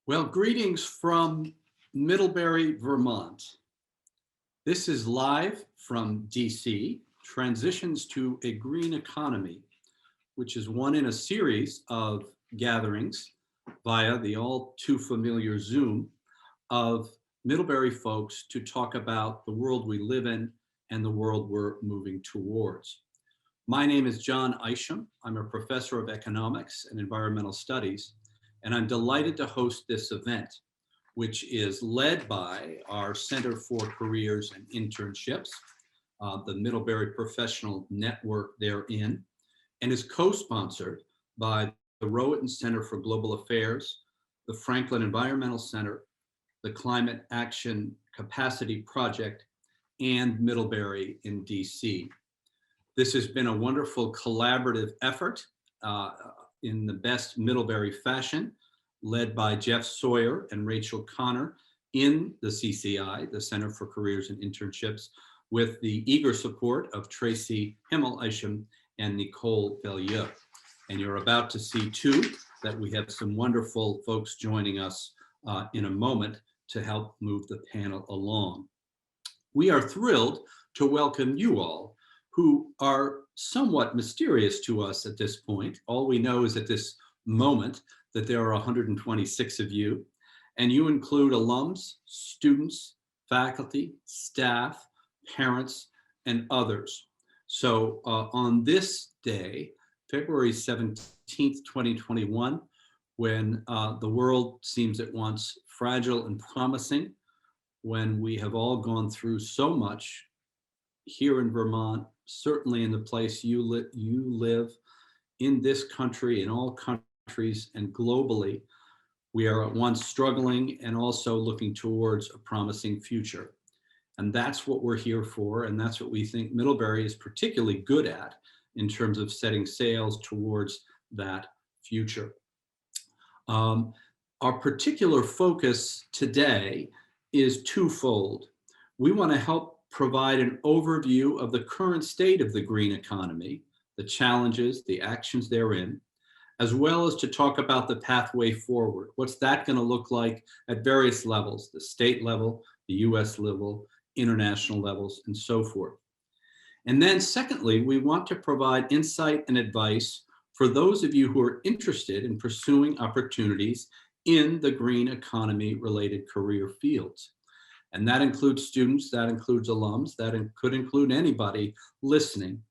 Well, greetings from Middlebury, Vermont. This is live from DC, Transitions to a Green Economy, which is one in a series of gatherings via the all too familiar Zoom of Middlebury folks to talk about the world we live in and the world we're moving towards. My name is John Isham. I'm a professor of economics and environmental studies, and I'm delighted to host this event, which is led by our Center for Careers and Internships, the Middlebury Professional Network therein, and is co-sponsored by the Rohatyn Center for Global Affairs, the Franklin Environmental Center, the Climate Action Capacity Project, and Middlebury in DC. This has been a wonderful collaborative effort in the best Middlebury fashion, led by Jeff Sawyer and Rachel Connor in the CCI, the Center for Careers and Internships, with the eager support of Tracy Himmel-Isham and Nicole Bellieu. And you're about to see too that we have some wonderful folks joining us in a moment to help move the panel along. We are thrilled to welcome you all, who are somewhat mysterious to us at this point. All we know is at this moment that there are 126 of you, and you include alums, students, faculty, staff, parents, and others. So on this day, February 17th, 2021, when the world seems at once fragile and promising, when we have all gone through so much here in Vermont, certainly in the place you live, in this country, in all countries, and globally, we are at once struggling and also looking towards a promising future. And that's what we're here for, and that's what we think Middlebury is particularly good at in terms of setting sails towards that future. Our particular focus today is twofold. We want to help provide an overview of the current state of the green economy, the challenges, the actions therein, as well as to talk about the pathway forward. What's that going to look like at various levels, the state level, the US level, international levels, and so forth. And then secondly, we want to provide insight and advice for those of you who are interested in pursuing opportunities in the green economy related career fields. And that includes students, that includes alums, that could include anybody listening.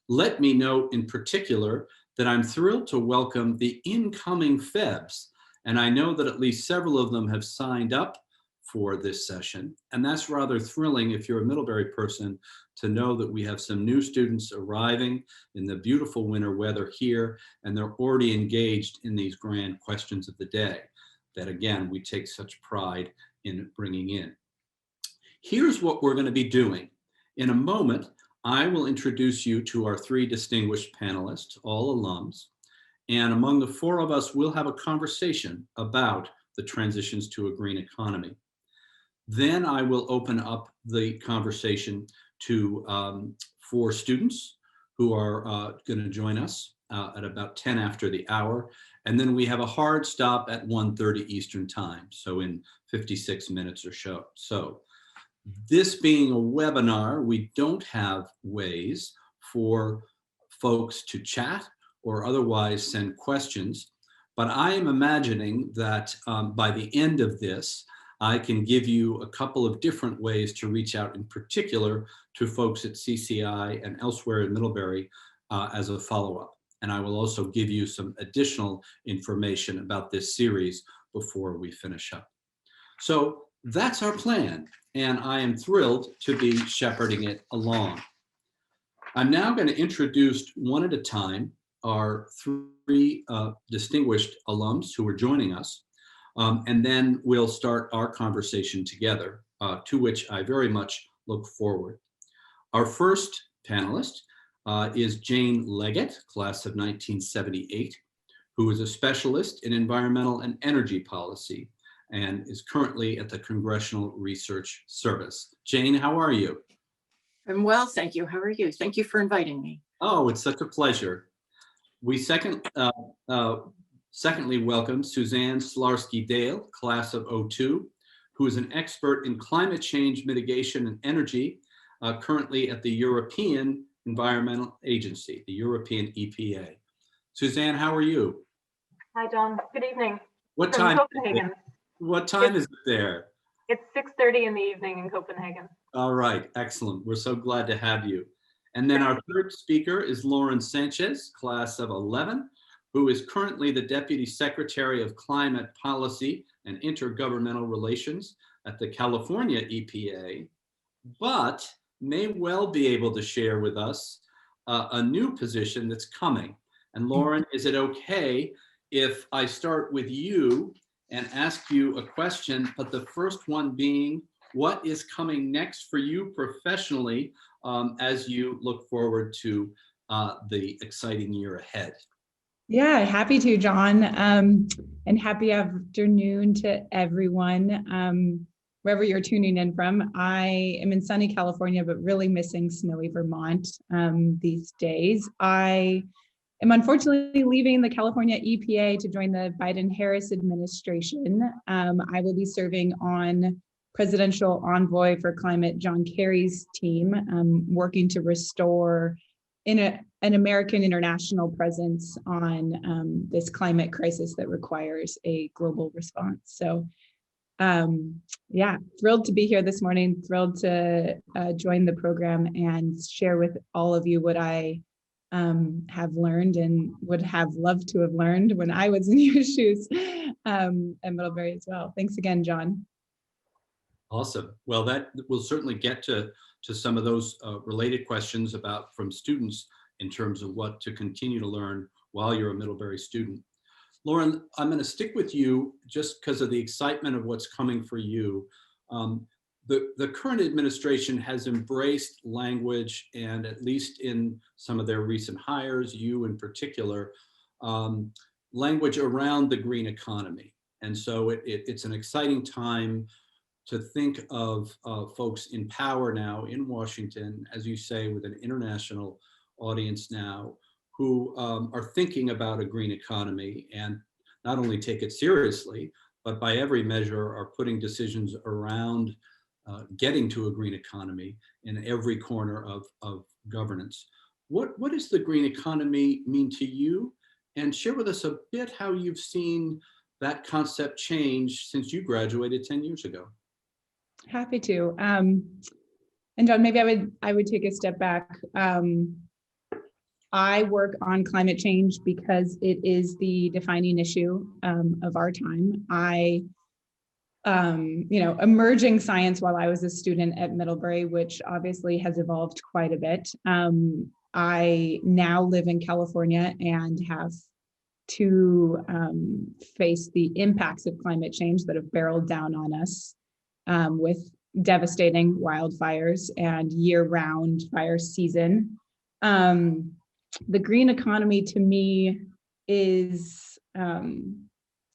Let me note in particular that I'm thrilled to welcome the incoming FEBs. And I know that at least several of them have signed up for this session. And that's rather thrilling if you're a Middlebury person to know that we have some new students arriving in the beautiful winter weather here, and they're already engaged in these grand questions of the day that, again, we take such pride in bringing in. Here's what we're going to be doing. In a moment, I will introduce you to our three distinguished panelists, all alums, and among the four of us, we'll have a conversation about the transitions to a green economy. Then I will open up the conversation to four students who are going to join us at about 10 after the hour. And then we have a hard stop at 1:30 Eastern time, so in 56 minutes or so. This being a webinar, we don't have ways for folks to chat or otherwise send questions, but I am imagining that by the end of this, I can give you a couple of different ways to reach out, in particular to folks at CCI and elsewhere in Middlebury as a follow-up. And I will also give you some additional information about this series before we finish up. So that's our plan, and I am thrilled to be shepherding it along. I'm now going to introduce one at a time our three distinguished alums who are joining us. And then we'll start our conversation together, to which I very much look forward. Our first panelist is Jane Leggett, class of 1978, who is a specialist in environmental and energy policy and is currently at the Congressional Research Service. Jane, how are you? I'm well, thank you. How are you? Thank you for inviting me. Oh, it's such a pleasure. We Secondly, welcome Suzanne Slarski-Dale, class of '02, who is an expert in climate change mitigation and energy, currently at the European Environmental Agency, the European EPA. Suzanne, how are you? Hi, John. Good evening. What From time? Copenhagen. What time is it there? It's 6:30 in the evening in Copenhagen. All right, excellent. We're so glad to have you. And then our third speaker is Lauren Sanchez, class of 11, who is currently the Deputy Secretary of Climate Policy and Intergovernmental Relations at the California EPA, but may well be able to share with us a new position that's coming. And Lauren, is it okay if I start with you and ask you a question, but the first one being, what is coming next for you professionally as you look forward to the exciting year ahead? Yeah, happy to, John. And happy afternoon to everyone, wherever you're tuning in from. I am in sunny California, but really missing snowy Vermont these days. I am unfortunately leaving the California EPA to join the Biden-Harris administration. I will be serving on Presidential Envoy for Climate John Kerry's team, working to restore an American international presence on this climate crisis that requires a global response. So yeah, thrilled to be here this morning, thrilled to join the program and share with all of you what I have learned and would have loved to have learned when I was in your shoes at Middlebury as well. Thanks again, John. Awesome. Well, that we'll certainly get to some of those related questions from students in terms of what to continue to learn while you're a Middlebury student. Lauren, I'm going to stick with you just because of the excitement of what's coming for you. The current administration has embraced language, and at least in some of their recent hires, you in particular, language around the green economy. And so it's an exciting time to think of folks in power now in Washington, as you say, with an international audience now, who are thinking about a green economy and not only take it seriously, but by every measure are putting decisions around getting to a green economy in every corner of governance. What does the green economy mean to you? And share with us a bit how you've seen that concept change since you graduated 10 years ago. Happy to. And John, maybe I would take a step back. I work on climate change because it is the defining issue of our time. Emerging science while I was a student at Middlebury, which obviously has evolved quite a bit. I now live in California and have to face the impacts of climate change that have barreled down on us with devastating wildfires and year-round fire season. The green economy to me is, and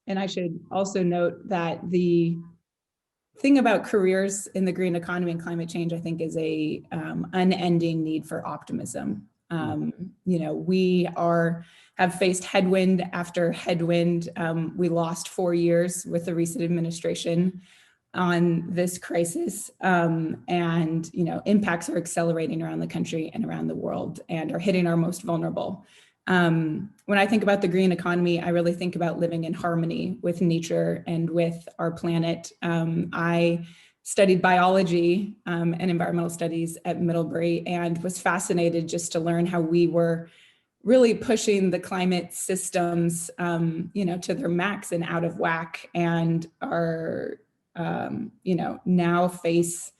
I should also note that the thing about careers in the green economy and climate change, I think, is a unending need for optimism. We have faced headwind after headwind. We lost 4 years with the recent administration on this crisis, and impacts are accelerating around the country and around the world and are hitting our most vulnerable. When I think about the green economy, I really think about living in harmony with nature and with our planet. I studied biology and environmental studies at Middlebury and was fascinated just to learn how we were really pushing the climate systems, to their max and out of whack, and are now face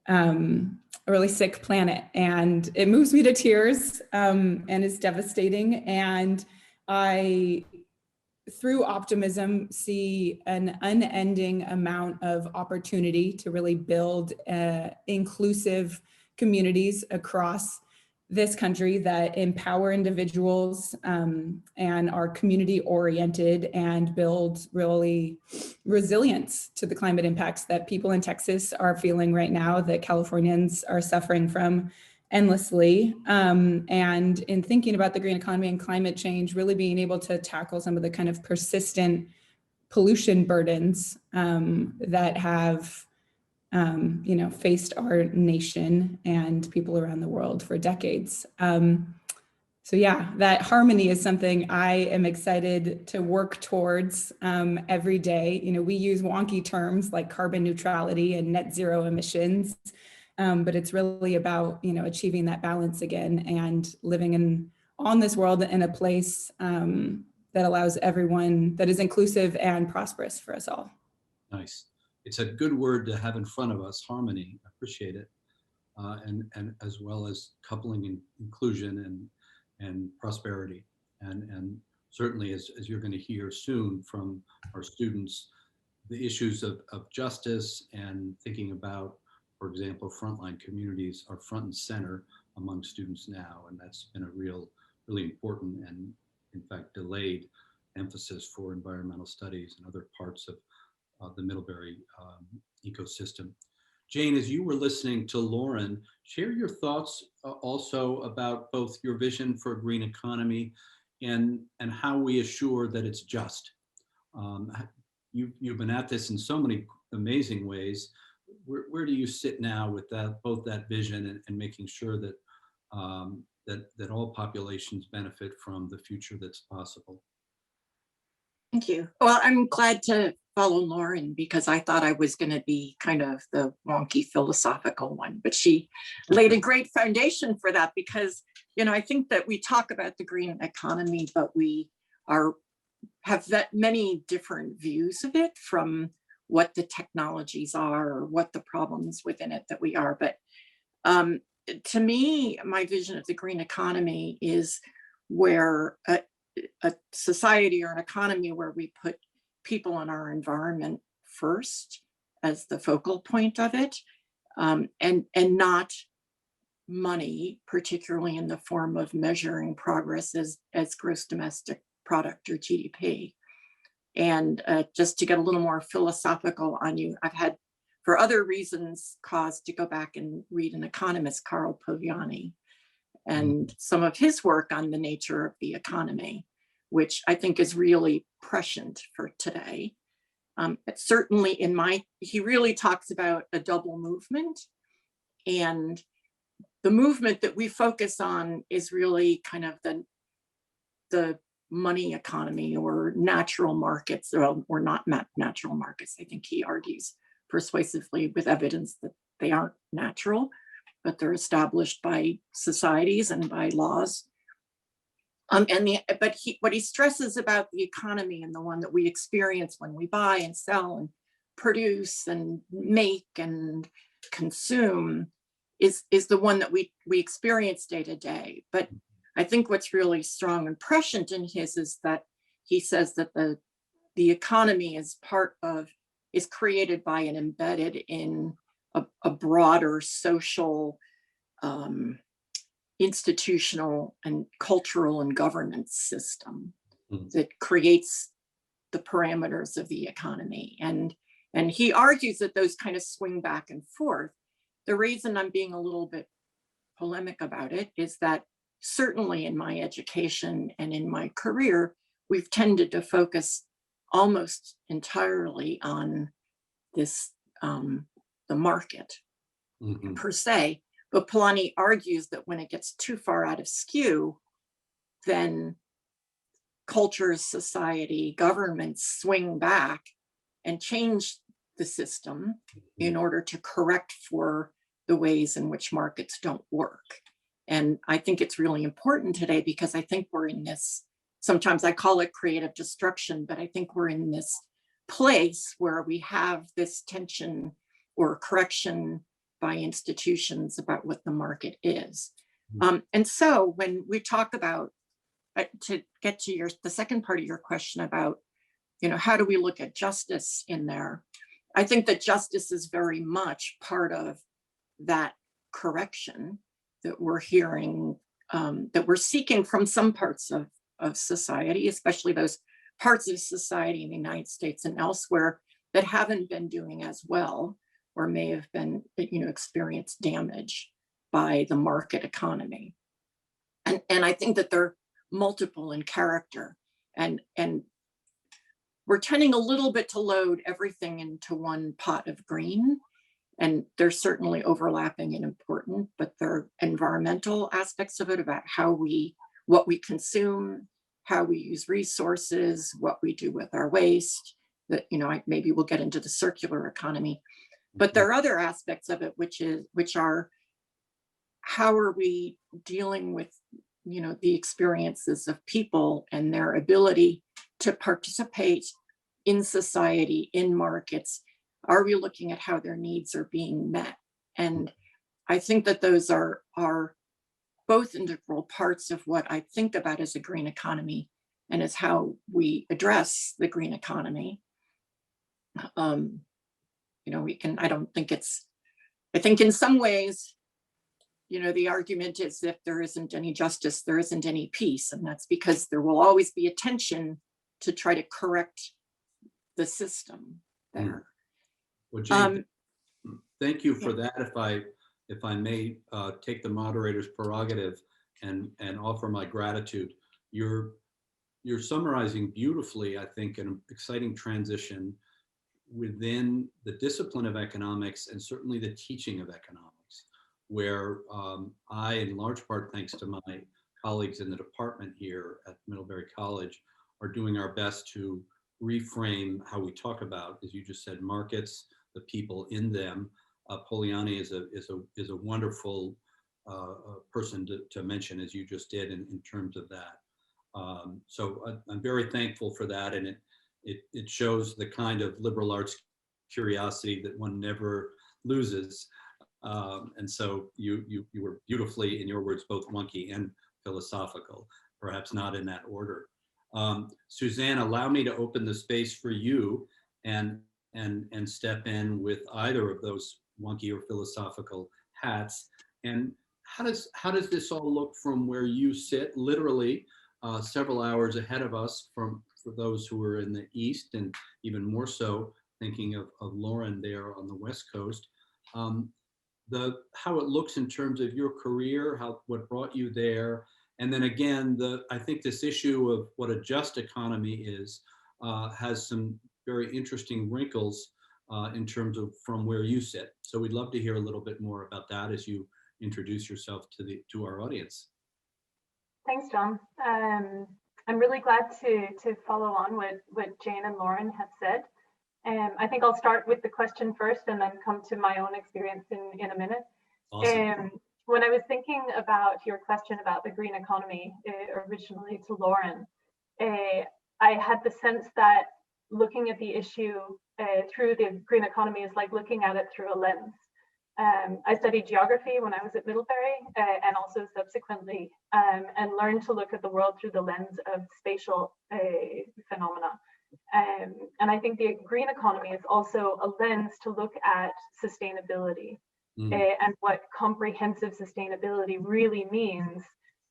a really sick planet, and it moves me to tears and is devastating. And I, through optimism, see an unending amount of opportunity to really build inclusive communities across this country that empower individuals and are community oriented and build really resilience to the climate impacts that people in Texas are feeling right now, that Californians are suffering from, endlessly. And in thinking about the green economy and climate change, really being able to tackle some of the kind of persistent pollution burdens that have faced our nation and people around the world for decades. So yeah, that harmony is something I am excited to work towards every day. We use wonky terms like carbon neutrality and net zero emissions, but it's really about, achieving that balance again and living on this world in a place that allows everyone, that is inclusive and prosperous for us all. Nice. It's a good word to have in front of us, harmony. I appreciate it. And as well as coupling and inclusion and prosperity. And certainly, as you're going to hear soon from our students, the issues of justice and thinking about, for example, frontline communities are front and center among students now. And that's been a really important and, in fact, delayed emphasis for environmental studies and other parts of the Middlebury ecosystem. Jane, as you were listening to Lauren, share your thoughts also about both your vision for a green economy and how we assure that it's just. You've been at this in so many amazing ways. Where do you sit now with both that vision and making sure that that all populations benefit from the future that's possible? Thank you. Well, I'm glad to follow Lauren because I thought I was going to be kind of the wonky philosophical one, but she laid a great foundation for that because, I think that we talk about the green economy, but we have that many different views of it, from what the technologies are or what the problems within it that we are. But to me, my vision of the green economy is where a society or an economy where we put people and our environment first as the focal point of it, and not money, particularly in the form of measuring progress as gross domestic product or GDP. And just to get a little more philosophical on you, I've had, for other reasons, cause to go back and read an economist, Carl Poviani, and some of his work on the nature of the economy, which I think is really prescient for today. Certainly he really talks about a double movement, and the movement that we focus on is really kind of the money economy or natural markets, or not natural markets. I think he argues persuasively with evidence that they aren't natural, but they're established by societies and by laws. What he stresses about the economy, and the one that we experience when we buy and sell and produce and make and consume, is the one that we experience day to day. But I think what's really strong and prescient in his is that he says that the economy is created by and embedded in a broader social, institutional and cultural and governance system that creates the parameters of the economy. And he argues that those kind of swing back and forth. The reason I'm being a little bit polemic about it is that certainly in my education and in my career, we've tended to focus almost entirely on this, the market per se. But Polanyi argues that when it gets too far out of skew, then cultures, society, governments swing back and change the system in order to correct for the ways in which markets don't work. And I think it's really important today because I think we're in this, sometimes I call it creative destruction, but I think we're in this place where we have this tension or correction by institutions about what the market is. And so when we talk about, to get to the second part of your question about, how do we look at justice in there? I think that justice is very much part of that correction that we're hearing, that we're seeking from some parts of society, especially those parts of society in the United States and elsewhere that haven't been doing as well, or may have been, experienced damage by the market economy. And I think that they're multiple in character, and we're tending a little bit to load everything into one pot of green, and they're certainly overlapping and important, but there are environmental aspects of it about what we consume, how we use resources, what we do with our waste, that, maybe we'll get into the circular economy, but there are other aspects of it, which are how are we dealing with, the experiences of people and their ability to participate in society, in markets. Are we looking at how their needs are being met? And I think that those are both integral parts of what I think about as a green economy and as how we address the green economy. I think in some ways, the argument is if there isn't any justice, there isn't any peace. And that's because there will always be a tension to try to correct the system there. Well, Jane, thank you for that. If I may take the moderator's prerogative and offer my gratitude. You're summarizing beautifully, I think, an exciting transition within the discipline of economics and certainly the teaching of economics, where I, in large part, thanks to my colleagues in the department here at Middlebury College, are doing our best to reframe how we talk about, as you just said, markets, the people in them. Poliani is a wonderful person to mention, as you just did, in terms of that. So I'm very thankful for that, and it shows the kind of liberal arts curiosity that one never loses. And so you were beautifully, in your words, both wonky and philosophical, perhaps not in that order. Suzanne, allow me to open the space for you and step in with either of those wonky or philosophical hats. And how does this all look from where you sit, literally several hours ahead of us for those who are in the East, and even more so thinking of Lauren there on the West Coast. How it looks in terms of your career, what brought you there, and then again, I think this issue of what a just economy is has some very interesting wrinkles in terms of from where you sit. So we'd love to hear a little bit more about that as you introduce yourself to our audience. Thanks, John. I'm really glad to follow on what Jane and Lauren have said. I think I'll start with the question first and then come to my own experience in a minute. Awesome. When I was thinking about your question about the green economy originally to Lauren, I had the sense that looking at the issue through the green economy is like looking at it through a lens. I studied geography when I was at Middlebury and also subsequently, and learned to look at the world through the lens of spatial phenomena. And I think the green economy is also a lens to look at sustainability and what comprehensive sustainability really means,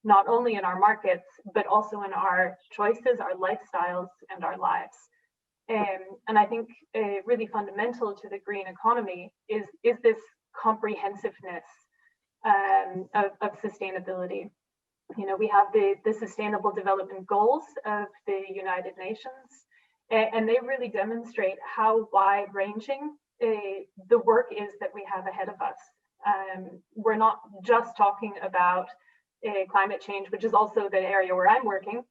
not only in our markets, but also in our choices, our lifestyles, and our lives. And I think really fundamental to the green economy is this comprehensiveness of sustainability. We have the Sustainable Development Goals of the United Nations, and they really demonstrate how wide-ranging the work is that we have ahead of us. We're not just talking about climate change, which is also the area where I'm working,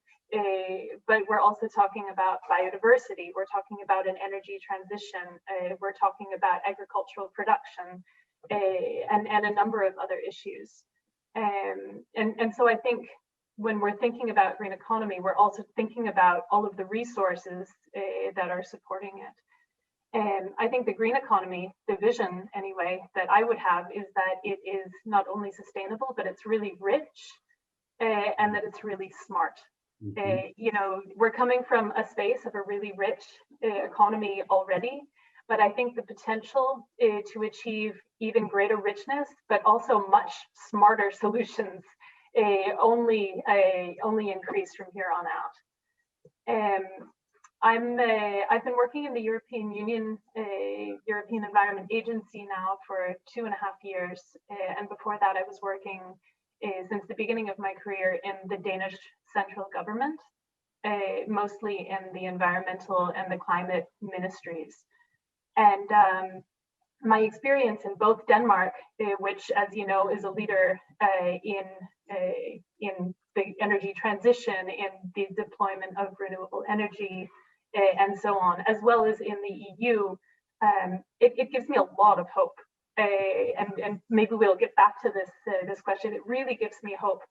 but we're also talking about biodiversity. We're talking about an energy transition. We're talking about agricultural production and a number of other issues. And so I think when we're thinking about green economy, we're also thinking about all of the resources that are supporting it. And I think the green economy, the vision anyway, that I would have is that it is not only sustainable, but it's really rich and that it's really smart. We're coming from a space of a really rich economy already, but I think the potential to achieve even greater richness, but also much smarter solutions only increase from here on out. I've been working in the European Union, European Environment Agency now for 2.5 years. And before that, I was working since the beginning of my career in the Danish central government, mostly in the environmental and the climate ministries. And my experience in both Denmark, which, as you know, is a leader in the energy transition, in the deployment of renewable energy, and so on, as well as in the EU, it gives me a lot of hope. And maybe we'll get back to this question. It really gives me hope.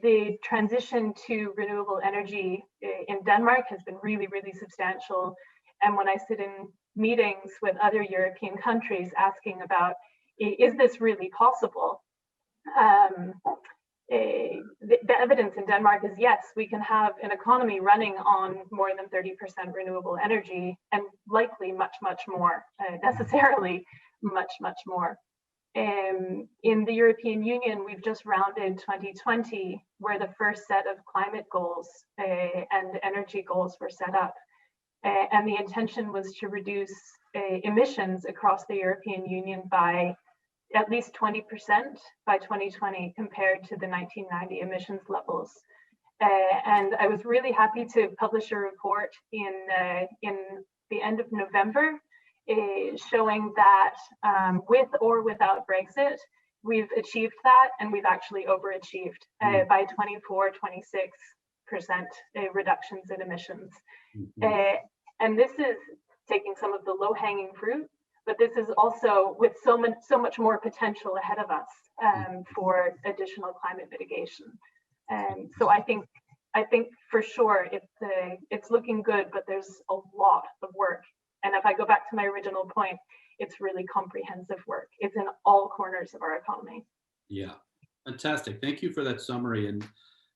The transition to renewable energy in Denmark has been really, really substantial. And when I sit in meetings with other European countries asking about, is this really possible? The evidence in Denmark is yes, we can have an economy running on more than 30% renewable energy, and likely much, much more, necessarily much, much more. In the European Union, we've just rounded 2020, where the first set of climate goals and energy goals were set up. And the intention was to reduce emissions across the European Union by at least 20% by 2020 compared to the 1990 emissions levels. And I was really happy to publish a report in the end of November showing that with or without Brexit, we've achieved that, and we've actually overachieved by 24, 26% reductions in emissions. And this is taking some of the low-hanging fruit, but this is also with so much more potential ahead of us for additional climate mitigation. So I think for sure it's looking good, but there's a lot of work. And if I go back to my original point, it's really comprehensive work. It's in all corners of our economy. Yeah, fantastic. Thank you for that summary. And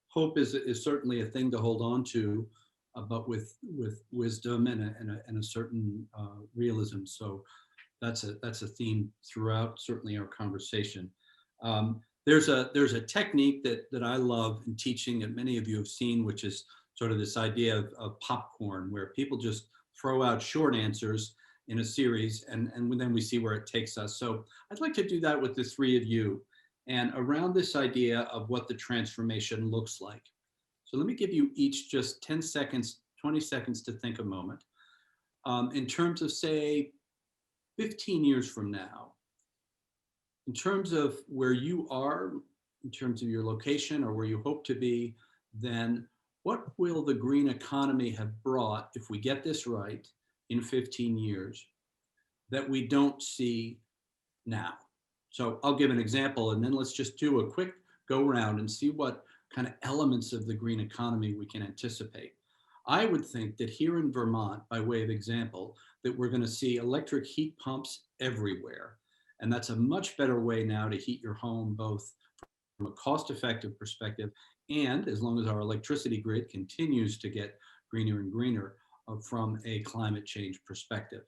hope is certainly a thing to hold on to, but with wisdom and a certain realism. So that's a theme throughout certainly our conversation. There's a technique that I love in teaching that many of you have seen, which is sort of this idea of popcorn, where people just throw out short answers in a series, and then we see where it takes us. So I'd like to do that with the three of you, and around this idea of what the transformation looks like. So let me give you each just 10 seconds, 20 seconds to think a moment. In terms of, say, 15 years from now, in terms of where you are, in terms of your location or where you hope to be, then what will the green economy have brought, if we get this right, in 15 years that we don't see now? So I'll give an example, and then let's just do a quick go round and see what kind of elements of the green economy we can anticipate. I would think that here in Vermont, by way of example, that we're going to see electric heat pumps everywhere. And that's a much better way now to heat your home, both from a cost-effective perspective, and as long as our electricity grid continues to get greener and greener, from a climate change perspective.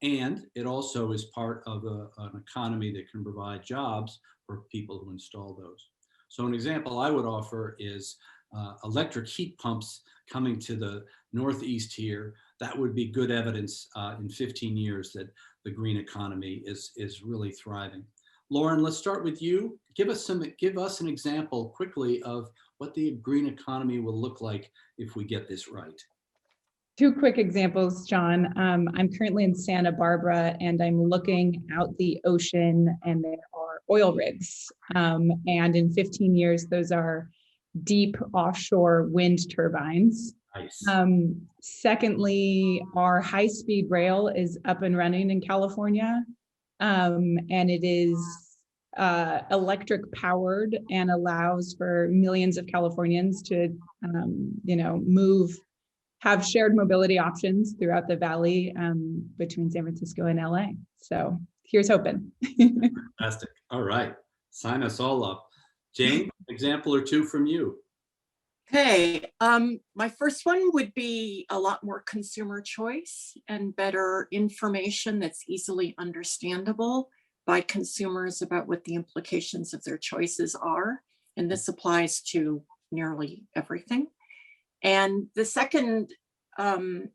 And it also is part of an economy that can provide jobs for people who install those. So an example I would offer is electric heat pumps coming to the Northeast here. That would be good evidence in 15 years that the green economy is really thriving. Lauren, let's start with you. Give us an example quickly of what the green economy will look like if we get this right. Two quick examples, John. I'm currently in Santa Barbara, and I'm looking out the ocean, and there are oil rigs. And in 15 years, those are deep offshore wind turbines. Nice. Secondly, our high-speed rail is up and running in California, and it is electric powered and allows for millions of Californians to, have shared mobility options throughout the valley between San Francisco and LA. So here's hoping. Fantastic. All right. Sign us all up. Jane, example or two from you. Okay, my first one would be a lot more consumer choice and better information that's easily understandable by consumers about what the implications of their choices are. And this applies to nearly everything. And the second one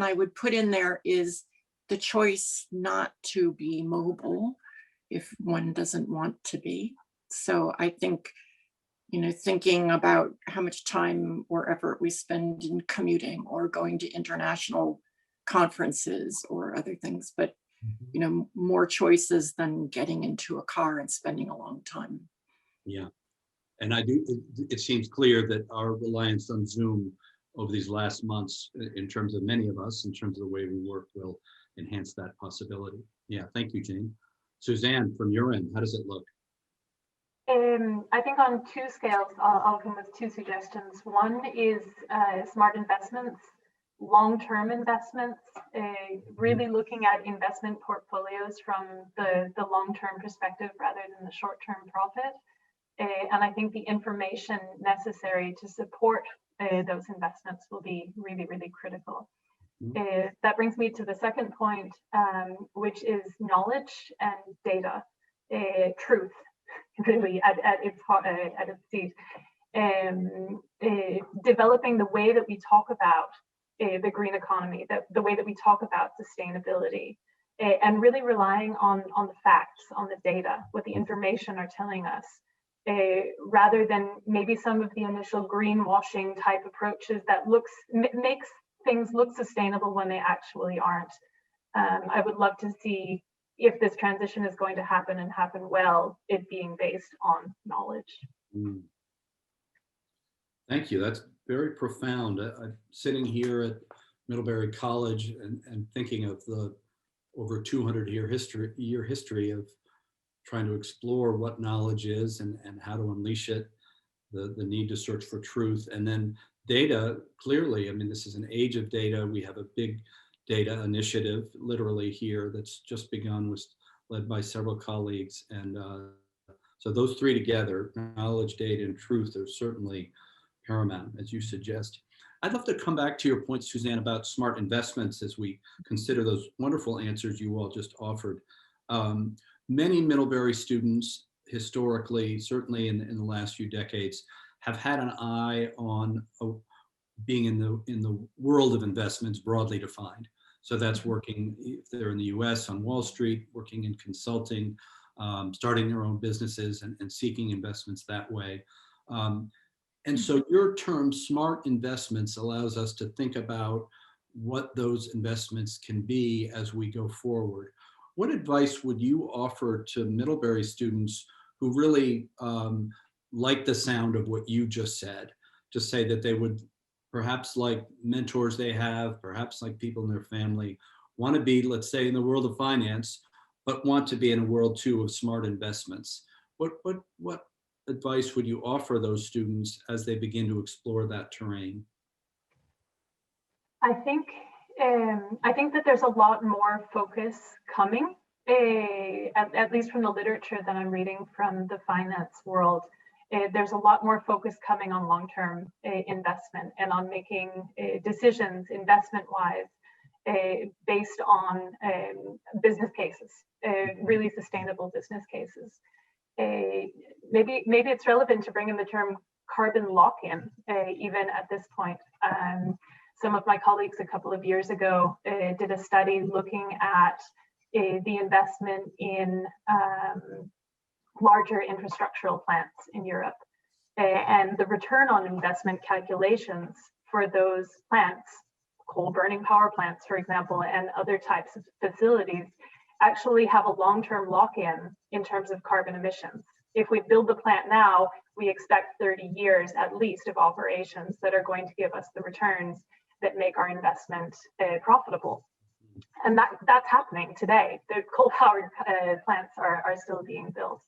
I would put in there is the choice not to be mobile if one doesn't want to be. So I think, thinking about how much time or effort we spend in commuting or going to international conferences or other things, but more choices than getting into a car and spending a long time. Yeah. And it seems clear that our reliance on Zoom over these last months, in terms of many of us, in terms of the way we work, will enhance that possibility. Yeah, thank you, Jane. Suzanne, from your end, how does it look? I think on two scales, I'll come with two suggestions. One is smart investments, long-term investments, really looking at investment portfolios from the long-term perspective rather than the short-term profit. And I think the information necessary to support those investments will be really, really critical. That brings me to the second point, which is knowledge and data, truth, really at its seat. Developing the way that we talk about the green economy, the way that we talk about sustainability, and really relying on the facts, on the data, what the information are telling us, rather than maybe some of the initial greenwashing type approaches that makes things look sustainable when they actually aren't. I would love to see, if this transition is going to happen and happen well, it being based on knowledge. Thank you. That's very profound. I'm sitting here at Middlebury College and thinking of the over 200-year history of trying to explore what knowledge is and how to unleash it, the need to search for truth, and then data. Clearly, I mean, this is an age of data. We have a big data initiative literally here that's just begun, was led by several colleagues. And so those three together, knowledge, data, and truth, are certainly paramount, as you suggest. I'd love to come back to your point, Suzanne, about smart investments as we consider those wonderful answers you all just offered. Many Middlebury students historically, certainly in the last few decades, have had an eye on being in the world of investments broadly defined. So that's working, if they're in the US, on Wall Street, working in consulting, starting their own businesses and seeking investments that way. And so your term smart investments allows us to think about what those investments can be as we go forward. What advice would you offer to Middlebury students who really like the sound of what you just said, to say that they would, perhaps like mentors they have, perhaps like people in their family, want to be, let's say, in the world of finance, but want to be in a world too of smart investments? What advice would you offer those students as they begin to explore that terrain? I think that there's a lot more focus coming, at least from the literature that I'm reading from the finance world. There's a lot more focus coming on long-term investment and on making decisions investment-wise based on business cases, really sustainable business cases. Maybe it's relevant to bring in the term carbon lock-in even at this point. Some of my colleagues a couple of years ago did a study looking at the investment in larger infrastructural plants in Europe, and the return on investment calculations for those plants, coal burning power plants, for example, and other types of facilities, actually have a long-term lock-in in terms of carbon emissions. If we build the plant now, we expect 30 years at least of operations that are going to give us the returns that make our investment profitable. And that's happening today. The coal-powered plants are still being built.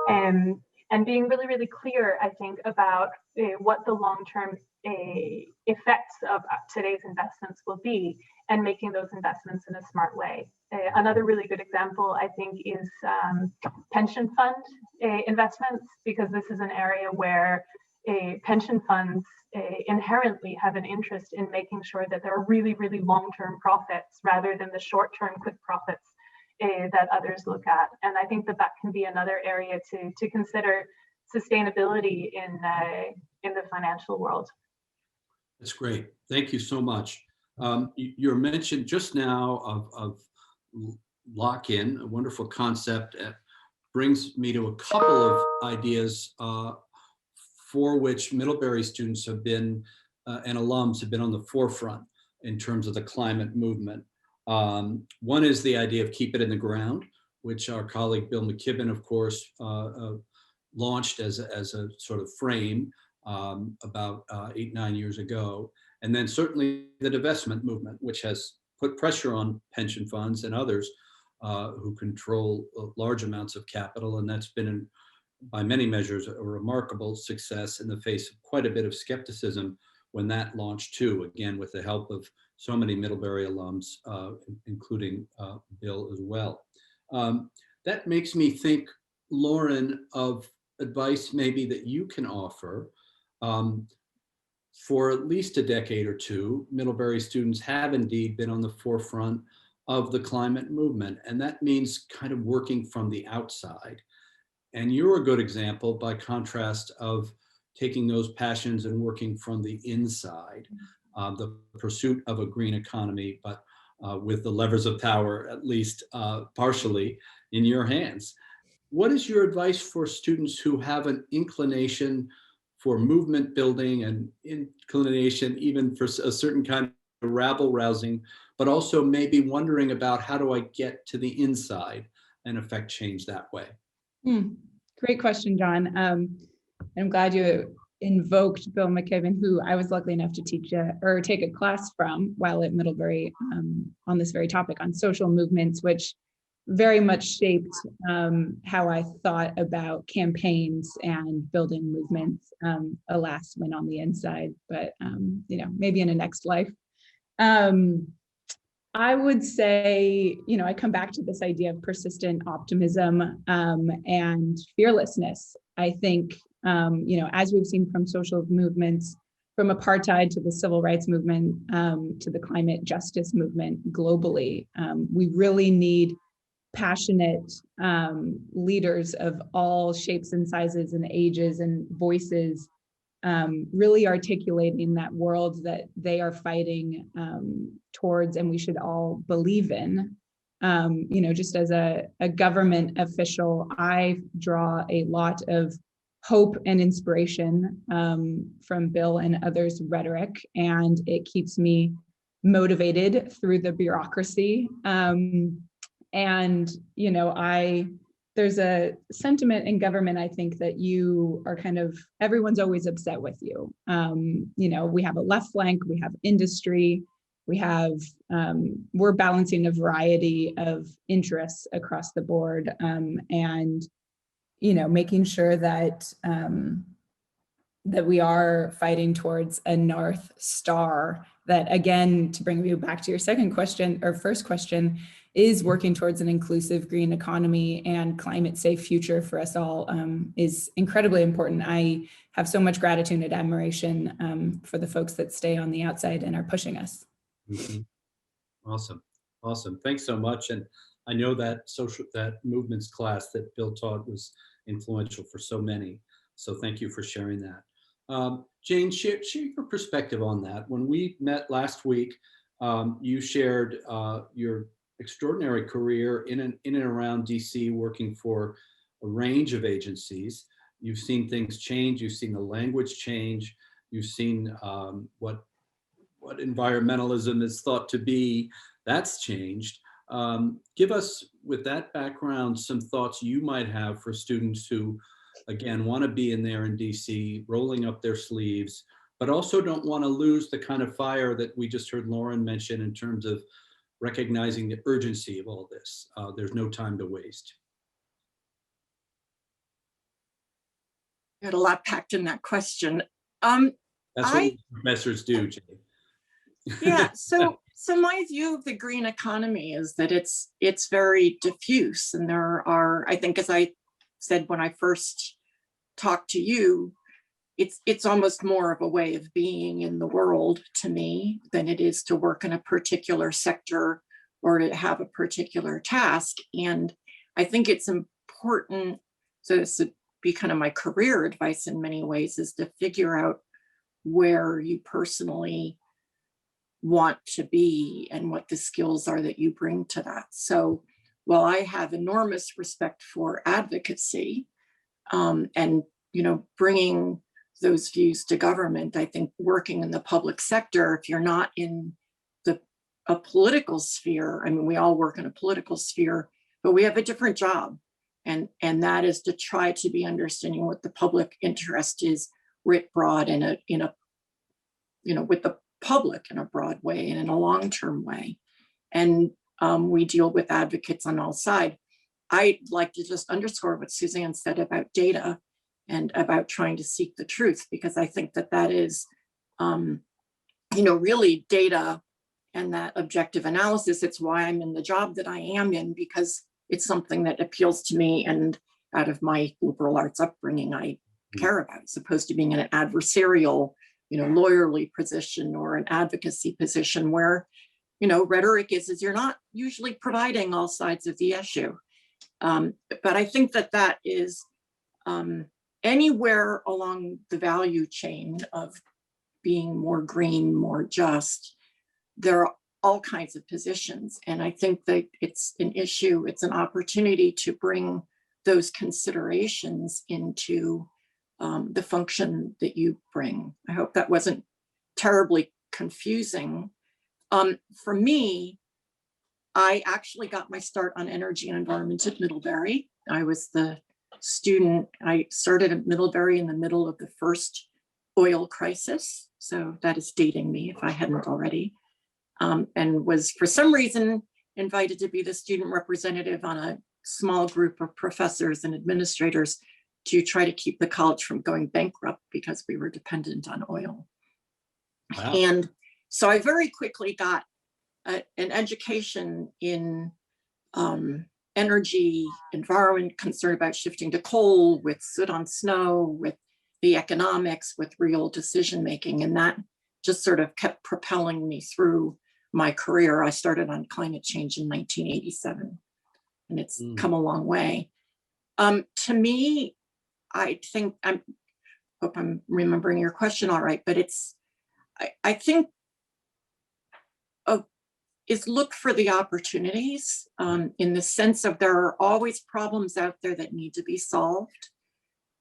And being really, really clear, I think, about what the long-term effects of today's investments will be, and making those investments in a smart way. Another really good example, I think, is pension fund investments, because this is an area where pension funds inherently have an interest in making sure that there are really, really long-term profits rather than the short-term quick profits that others look at. And I think that can be another area to consider sustainability in the financial world. That's great. Thank you so much. Your mention just now of lock-in, a wonderful concept, brings me to a couple of ideas for which Middlebury students have been and alums have been on the forefront in terms of the climate movement. One is the idea of keep it in the ground, which our colleague Bill McKibben, of course, launched as a sort of frame about 8-9 years ago. And then certainly the divestment movement, which has put pressure on pension funds and others who control large amounts of capital. And that's been, by many measures, a remarkable success in the face of quite a bit of skepticism when that launched too, again, with the help of so many Middlebury alums, including Bill as well. That makes me think, Lauren, of advice maybe that you can offer. For at least a decade or two, Middlebury students have indeed been on the forefront of the climate movement, and that means kind of working from the outside. And you're a good example, by contrast, of taking those passions and working from the inside, the pursuit of a green economy, but with the levers of power, at least partially, in your hands. What is your advice for students who have an inclination for movement building and inclination even for a certain kind of rabble rousing, but also maybe wondering about how do I get to the inside and affect change that way? Great question, John. I'm glad you invoked Bill McKibben, who I was lucky enough to teach or take a class from while at Middlebury on this very topic, on social movements, which very much shaped how I thought about campaigns and building movements. Alas, when on the inside, but maybe in a next life. I would say, I come back to this idea of persistent optimism and fearlessness. I think, as we've seen from social movements, from apartheid to the civil rights movement to the climate justice movement globally, we really need passionate leaders of all shapes and sizes and ages and voices, really articulating that world that they are fighting towards, and we should all believe in. Just as a government official, I draw a lot of hope and inspiration from Bill and others' rhetoric, and it keeps me motivated through the bureaucracy. There's a sentiment in government, I think, that you are everyone's always upset with you. We have a left flank, we have industry, we're balancing a variety of interests across the board, and making sure that we are fighting towards a North Star that, again, to bring you back to your second question or first question, is working towards an inclusive green economy and climate safe future for us all, is incredibly important. I have so much gratitude and admiration for the folks that stay on the outside and are pushing us. Mm-hmm. Awesome. Thanks so much. And I know that that movements class that Bill taught was influential for so many. So thank you for sharing that. Jane, share your perspective on that. When we met last week, you shared your extraordinary career in and around DC, working for a range of agencies. You've seen things change. You've seen the language change. You've seen what environmentalism is thought to be. That's changed. Give us, with that background, some thoughts you might have for students who, again, want to be in there in DC, rolling up their sleeves, but also don't want to lose the kind of fire that we just heard Lauren mention in terms of recognizing the urgency of all this. There's no time to waste. Got a lot packed in that question. That's what professors do, Jay. Yeah, so my view of the green economy is that it's very diffuse, and there are, I think, as I said when I first talked to you, it's almost more of a way of being in the world to me than it is to work in a particular sector or to have a particular task. And I think it's important, so this would be kind of my career advice in many ways, is to figure out where you personally want to be and what the skills are that you bring to that. So while I have enormous respect for advocacy, and bringing those views to government, I think working in the public sector, if you're not in a political sphere, I mean, we all work in a political sphere, but we have a different job, and that is to try to be understanding what the public interest is writ broad in a with the public in a broad way and in a long-term way. And we deal with advocates on all sides. I'd like to just underscore what Suzanne said about data and about trying to seek the truth, because I think that is, really data and that objective analysis. It's why I'm in the job that I am in, because it's something that appeals to me, and out of my liberal arts upbringing, I care about, as opposed to being in an adversarial, lawyerly position or an advocacy position where, rhetoric is you're not usually providing all sides of the issue. But I think that is anywhere along the value chain of being more green, more just, there are all kinds of positions. And I think that it's an issue, it's an opportunity to bring those considerations into the function that you bring. I hope that wasn't terribly confusing. For me, I actually got my start on energy and environment at Middlebury. I was the student, I started at Middlebury in the middle of the first oil crisis. So that is dating me if I hadn't already. And was for some reason invited to be the student representative on a small group of professors and administrators to try to keep the college from going bankrupt because we were dependent on oil. Wow. And so I very quickly got an education in energy, environment, concern about shifting to coal, with soot on snow, with the economics, with real decision making. And that just sort of kept propelling me through my career. I started on climate change in 1987, and it's come a long way. To me, I think, I hope I'm remembering your question all right, but I think is look for the opportunities, in the sense of there are always problems out there that need to be solved.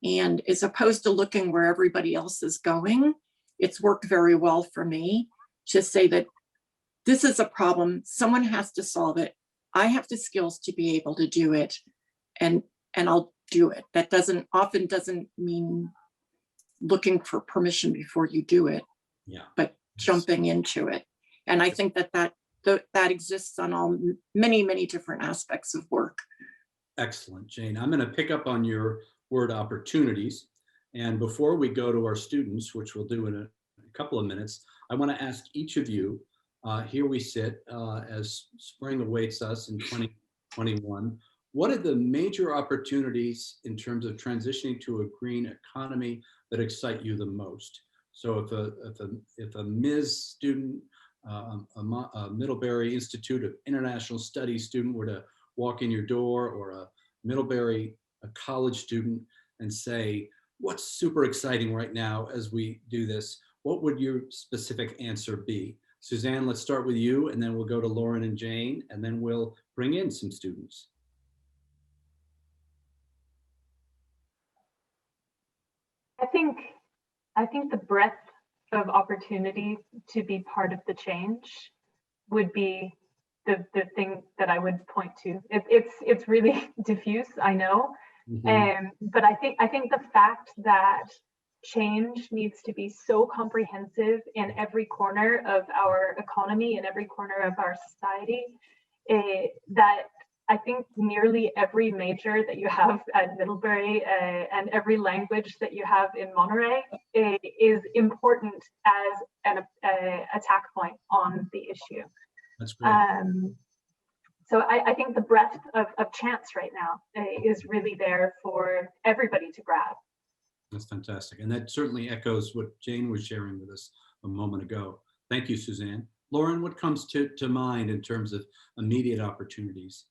And as opposed to looking where everybody else is going, it's worked very well for me to say that this is a problem, someone has to solve it. I have the skills to be able to do it, and I'll do it. That often doesn't mean looking for permission before you do it, but jumping into it. And I think that exists on many different aspects of work. Excellent, Jane. I'm going to pick up on your word opportunities. And before we go to our students, which we'll do in a couple of minutes, I want to ask each of you, here we sit as spring awaits us in 2021. What are the major opportunities in terms of transitioning to a green economy that excite you the most? So if a Ms. student, a Middlebury Institute of International Studies student were to walk in your door, or a Middlebury college student, and say, what's super exciting right now as we do this, what would your specific answer be? Suzanne, let's start with you, and then we'll go to Lauren and Jane, and then we'll bring in some students. I think the breadth of opportunity to be part of the change would be the thing that I would point to. It's really diffuse, I know, but I think the fact that change needs to be so comprehensive in every corner of our economy, in every corner of our society, that I think nearly every major that you have at Middlebury and every language that you have in Monterey is important as an attack point on the issue. That's great. So I think the breadth of chance right now is really there for everybody to grab. That's fantastic. And that certainly echoes what Jane was sharing with us a moment ago. Thank you, Suzanne. Lauren, what comes to mind in terms of immediate opportunities?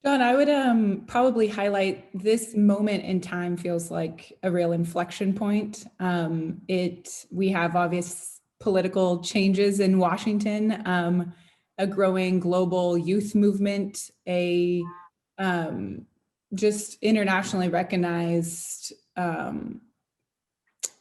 John, I would probably highlight this moment in time feels like a real inflection point. We have obvious political changes in Washington, a growing global youth movement, a just internationally recognized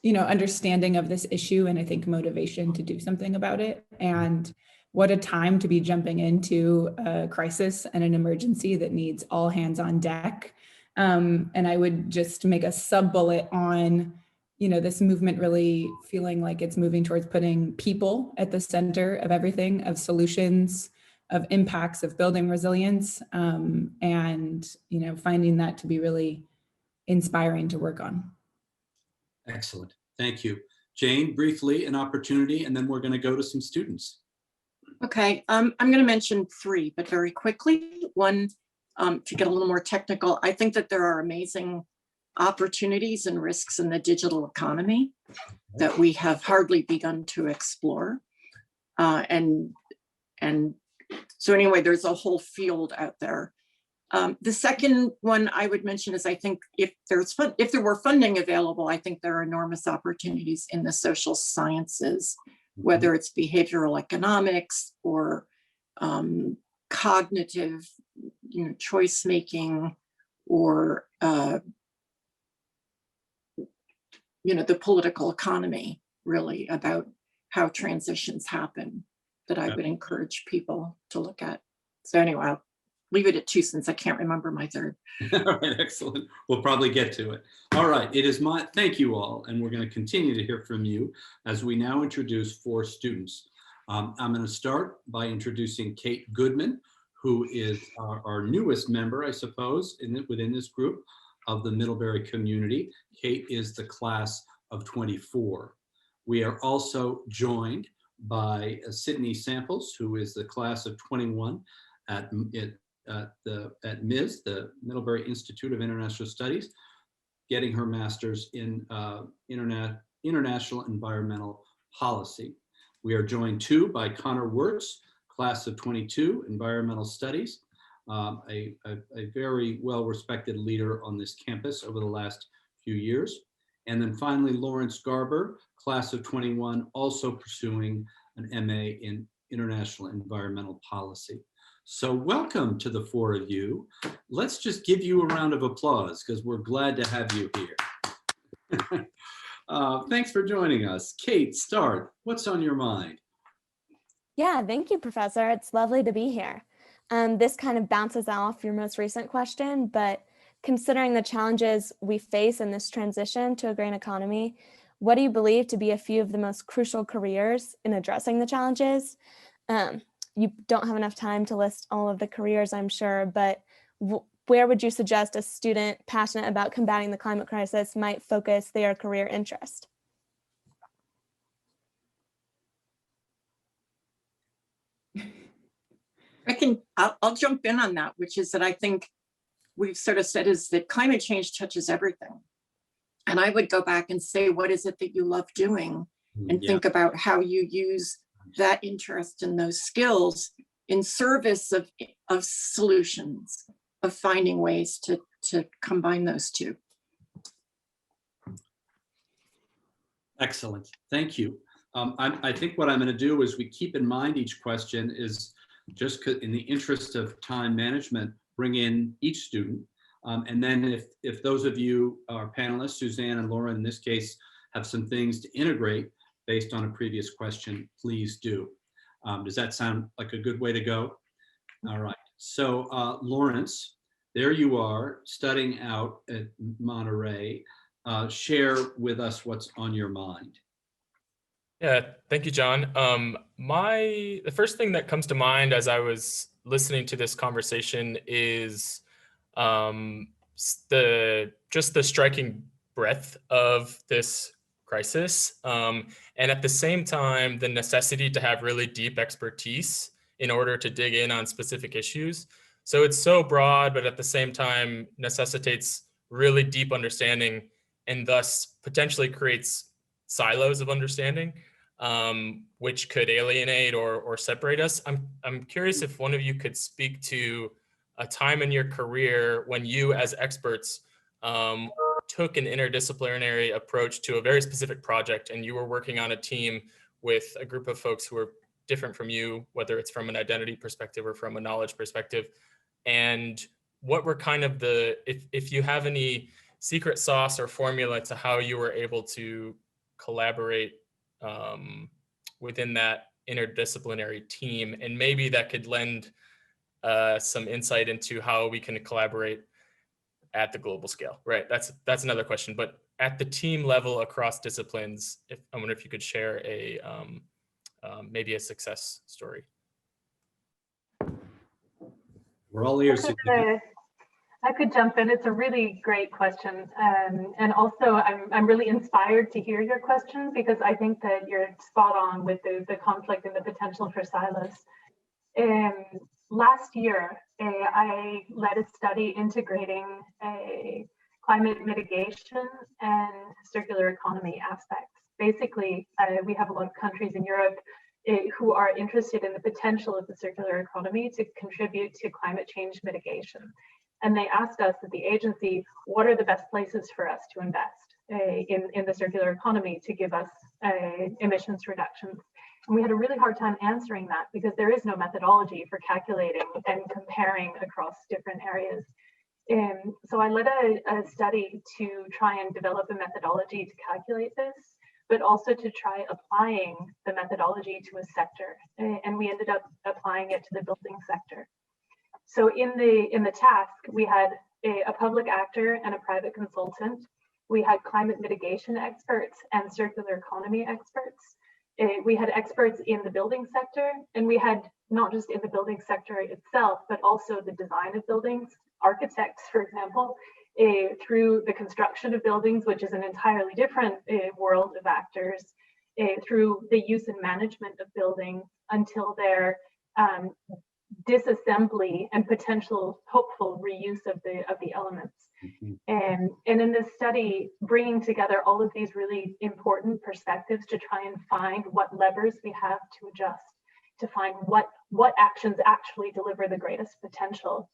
understanding of this issue, and I think motivation to do something about it. And what a time to be jumping into a crisis and an emergency that needs all hands on deck. And I would just make a sub bullet on, this movement really feeling like it's moving towards putting people at the center of everything, of solutions, of impacts, of building resilience, and finding that to be really inspiring to work on. Excellent. Thank you. Jane, briefly, an opportunity, and then we're going to go to some students. Okay, I'm going to mention three, but very quickly. One, to get a little more technical, I think that there are amazing opportunities and risks in the digital economy that we have hardly begun to explore. And so anyway, there's a whole field out there. The second one I would mention is I think if there were funding available, I think there are enormous opportunities in the social sciences, whether it's behavioral economics or cognitive, choice making, or the political economy, really about how transitions happen, that I would encourage people to look at. So anyway, I'll leave it at two since I can't remember my third. All right, excellent. We'll probably get to it. All right, thank you all, and we're going to continue to hear from you as we now introduce 4 students. I'm going to start by introducing Kate Goodman, who is our newest member, I suppose, within this group of the Middlebury community. Kate is the class of 24. We are also joined by Sydney Samples, who is the class of 21 at MIS, the Middlebury Institute of International Studies, getting her master's in international environmental policy. We are joined too by Connor Wirtz, class of 22, environmental studies, a very well-respected leader on this campus over the last few years. And then finally, Lawrence Garber, class of 21, also pursuing an MA in international environmental policy. So welcome to the 4 of you. Let's just give you a round of applause because we're glad to have you here. Thanks for joining us. Kate, start. What's on your mind? Yeah, thank you, Professor. It's lovely to be here. This kind of bounces off your most recent question, but considering the challenges we face in this transition to a green economy, what do you believe to be a few of the most crucial careers in addressing the challenges? You don't have enough time to list all of the careers, I'm sure, but where would you suggest a student passionate about combating the climate crisis might focus their career interest? I'll jump in on that, which is that I think we've sort of said is that climate change touches everything. And I would go back and say, what is it that you love doing? And think about how you use that interest and those skills in service of solutions, of finding ways to combine those two. Excellent, thank you. I think what I'm going to do is we keep in mind each question is just in the interest of time management, bring in each student. And then if those of you, our panelists, Suzanne and Laura in this case, have some things to integrate based on a previous question, please do. Does that sound like a good way to go? All right, so Lawrence, there you are studying out at Monterey. Share with us what's on your mind. Yeah, thank you, John. The first thing that comes to mind as I was listening to this conversation is the striking breadth of this crisis, and at the same time, the necessity to have really deep expertise in order to dig in on specific issues. So it's so broad, but at the same time necessitates really deep understanding and thus potentially creates silos of understanding, which could alienate or separate us. I'm curious if one of you could speak to a time in your career when you as experts took an interdisciplinary approach to a very specific project, and you were working on a team with a group of folks who were different from you, whether it's from an identity perspective or from a knowledge perspective. And what were kind of if you have any secret sauce or formula to how you were able to collaborate within that interdisciplinary team, and maybe that could lend some insight into how we can collaborate at the global scale, right? That's another question, but at the team level across disciplines, I wonder if you could share a maybe a success story. We're all ears. I could jump in. It's a really great question. And also I'm really inspired to hear your question, because I think that you're spot on with the conflict and the potential for silos. Last year, I led a study integrating climate mitigation and circular economy aspects. Basically, we have a lot of countries in Europe who are interested in the potential of the circular economy to contribute to climate change mitigation. And they asked us at the agency, what are the best places for us to invest in the circular economy to give us emissions reductions? And we had a really hard time answering that, because there is no methodology for calculating and comparing across different areas. So I led a study to try and develop a methodology to calculate this, but also to try applying the methodology to a sector. And we ended up applying it to the building sector. So in the task, we had a public actor and a private consultant. We had climate mitigation experts and circular economy experts. We had experts in the building sector, and we had not just in the building sector itself, but also the design of buildings, architects, for example, through the construction of buildings, which is an entirely different world of actors, through the use and management of buildings until their disassembly and potential hopeful reuse of the elements. Mm-hmm. And in this study, bringing together all of these really important perspectives to try and find what levers we have to adjust, to find what actions actually deliver the greatest potential,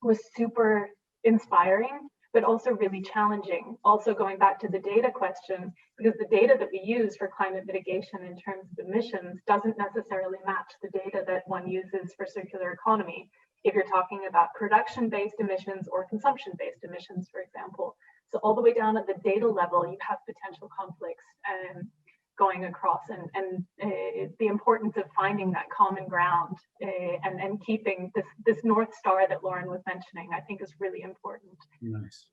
was super inspiring, but also really challenging. Also going back to the data question, because the data that we use for climate mitigation in terms of emissions doesn't necessarily match the data that one uses for circular economy, if you're talking about production-based emissions or consumption-based emissions, for example. So all the way down at the data level, you have potential conflicts going across, and the importance of finding that common ground and keeping this North Star that Lauren was mentioning, I think is really important. Nice.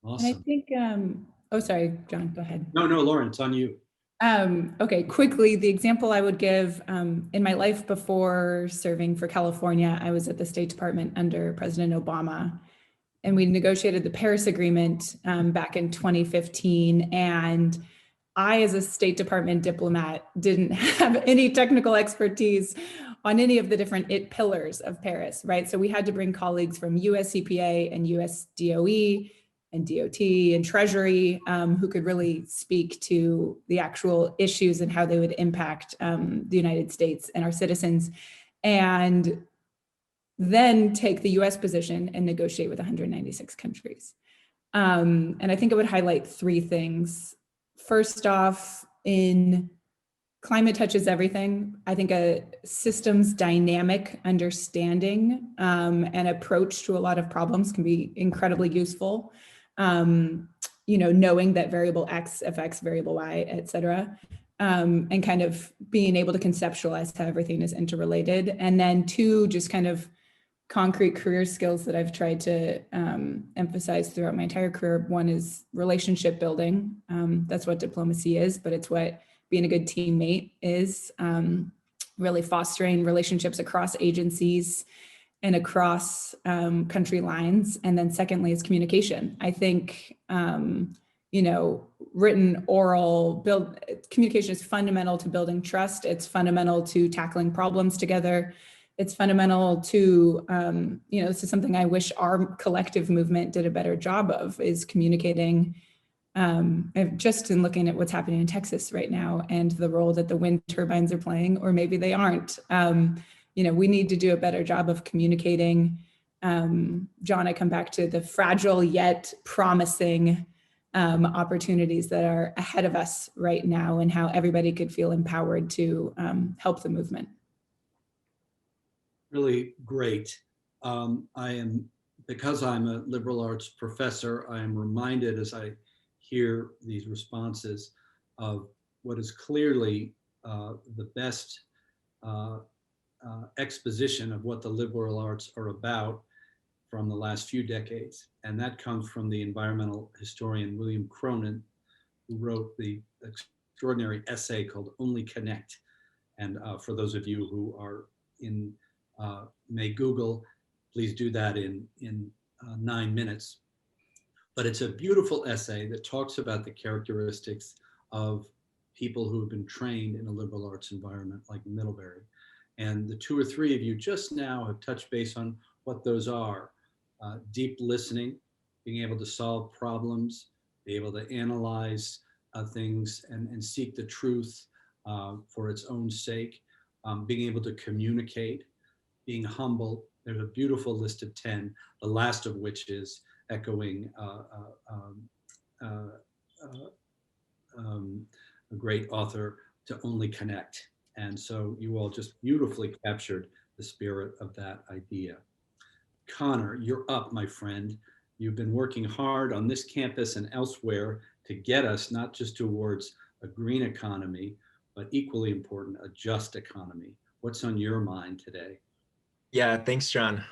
Awesome. And I think, oh, sorry, John, go ahead. No, Lauren, it's on you. Okay, quickly, the example I would give, in my life before serving for California, I was at the State Department under President Obama, and we negotiated the Paris Agreement back in 2015. And I, as a State Department diplomat, didn't have any technical expertise on any of the different pillars of Paris, right? So we had to bring colleagues from US EPA and US DOE and DOT and Treasury who could really speak to the actual issues and how they would impact the United States and our citizens, and then take the US position and negotiate with 196 countries. And I think I would highlight three things. First off, in climate touches everything, I think a systems dynamic understanding and approach to a lot of problems can be incredibly useful. Knowing that variable X affects variable Y, et cetera, and kind of being able to conceptualize how everything is interrelated. And then two, just kind of concrete career skills that I've tried to emphasize throughout my entire career. One is relationship building. That's what diplomacy is, but it's what being a good teammate is, really fostering relationships across agencies and across country lines. And then secondly is communication. I think, written, oral, communication is fundamental to building trust. It's fundamental to tackling problems together. It's fundamental to, this is something I wish our collective movement did a better job of, is communicating, just in looking at what's happening in Texas right now and the role that the wind turbines are playing, or maybe they aren't, we need to do a better job of communicating. John, I come back to the fragile yet promising opportunities that are ahead of us right now, and how everybody could feel empowered to help the movement. Really great. Because I'm a liberal arts professor, I am reminded as I hear these responses of what is clearly the best exposition of what the liberal arts are about from the last few decades. And that comes from the environmental historian William Cronin, who wrote the extraordinary essay called Only Connect. And for those of you who are may Google, please do that in 9 minutes. But it's a beautiful essay that talks about the characteristics of people who have been trained in a liberal arts environment like Middlebury. And the 2 or 3 of you just now have touched base on what those are. Deep listening, being able to solve problems, be able to analyze things and seek the truth for its own sake, being able to communicate, being humble. There's a beautiful list of 10, the last of which is echoing a great author, to only connect. And so you all just beautifully captured the spirit of that idea. Connor, you're up, my friend. You've been working hard on this campus and elsewhere to get us not just towards a green economy, but equally important, a just economy. What's on your mind today? Yeah, thanks, John.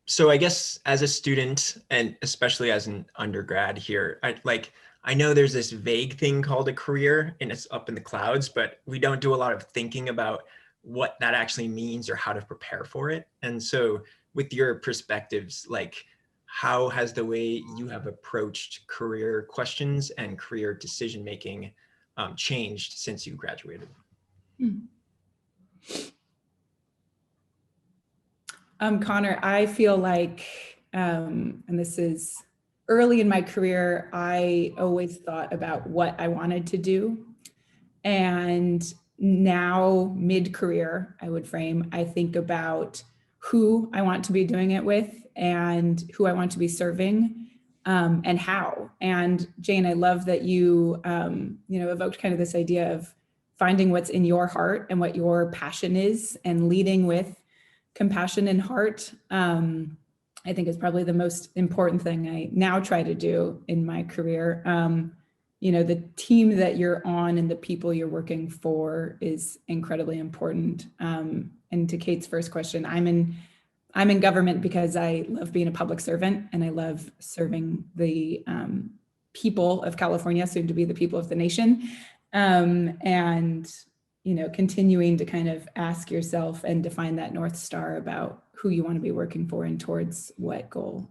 So I guess as a student, and especially as an undergrad here, I know there's this vague thing called a career and it's up in the clouds, but we don't do a lot of thinking about what that actually means or how to prepare for it. And so with your perspectives, how has the way you have approached career questions and career decision-making changed since you graduated? Connor, I feel like, and this is early in my career, I always thought about what I wanted to do. And now mid-career, I think about who I want to be doing it with and who I want to be serving, and how. And Jane, I love that you, evoked kind of this idea of finding what's in your heart and what your passion is, and leading with compassion and heart. I think is probably the most important thing I now try to do in my career. The team that you're on and the people you're working for is incredibly important. And to Kate's first question, I'm in government because I love being a public servant and I love serving the people of California, soon to be the people of the nation. And continuing to kind of ask yourself and define that North Star about who you want to be working for and towards what goal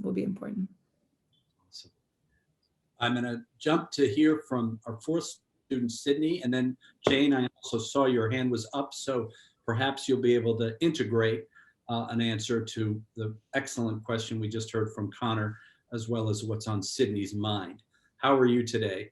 will be important. Awesome. I'm going to jump to hear from our fourth student, Sydney, and then Jane, I also saw your hand was up, so perhaps you'll be able to integrate an answer to the excellent question we just heard from Connor, as well as what's on Sydney's mind. How are you today?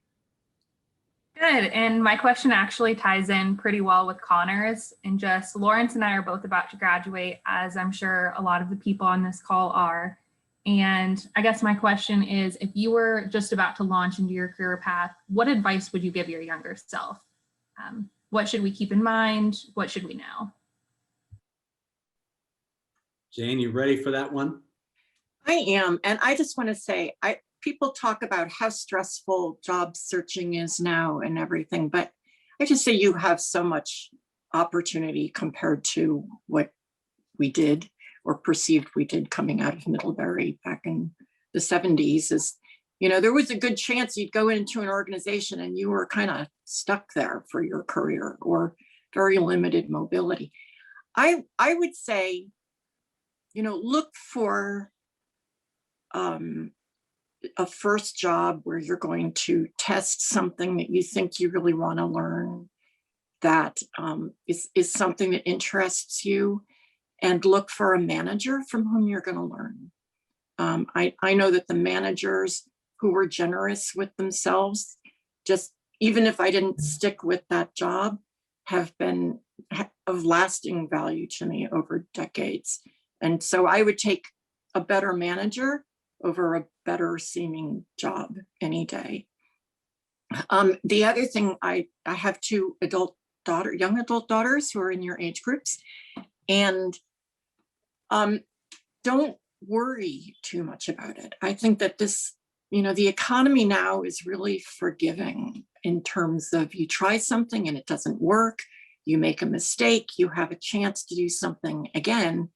Good, and my question actually ties in pretty well with Connor's, and just Lawrence and I are both about to graduate, as I'm sure a lot of the people on this call are. And I guess my question is, if you were just about to launch into your career path, what advice would you give your younger self? What should we keep in mind? What should we know? Jane, you ready for that one? I am, and I just want to say, people talk about how stressful job searching is now and everything, but I just say you have so much opportunity compared to what we did or perceived we did coming out of Middlebury back in the 70s. There was a good chance you'd go into an organization and you were kind of stuck there for your career, or very limited mobility. I would say, look for a first job where you're going to test something that you think you really want to learn, that is something that interests you, and look for a manager from whom you're going to learn. I know that the managers who were generous with themselves, just even if I didn't stick with that job, have been of lasting value to me over decades. And so I would take a better manager over a better seeming job any day. The other thing, I have two young adult daughters who are in your age groups, and don't worry too much about it. I think that this, the economy now is really forgiving in terms of you try something and it doesn't work, you make a mistake, you have a chance to do something again,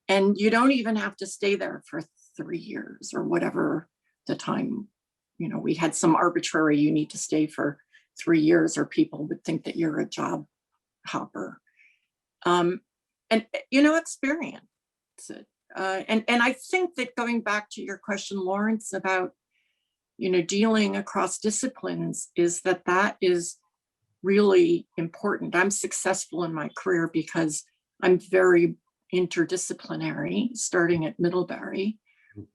and you don't even have to stay there for 3 years or whatever the time. We had some arbitrary, you need to stay for 3 years or people would think that you're a job hopper. And experience it. And I think that going back to your question, Lawrence, about, dealing across disciplines, is that is really important. I'm successful in my career because I'm very interdisciplinary, starting at Middlebury.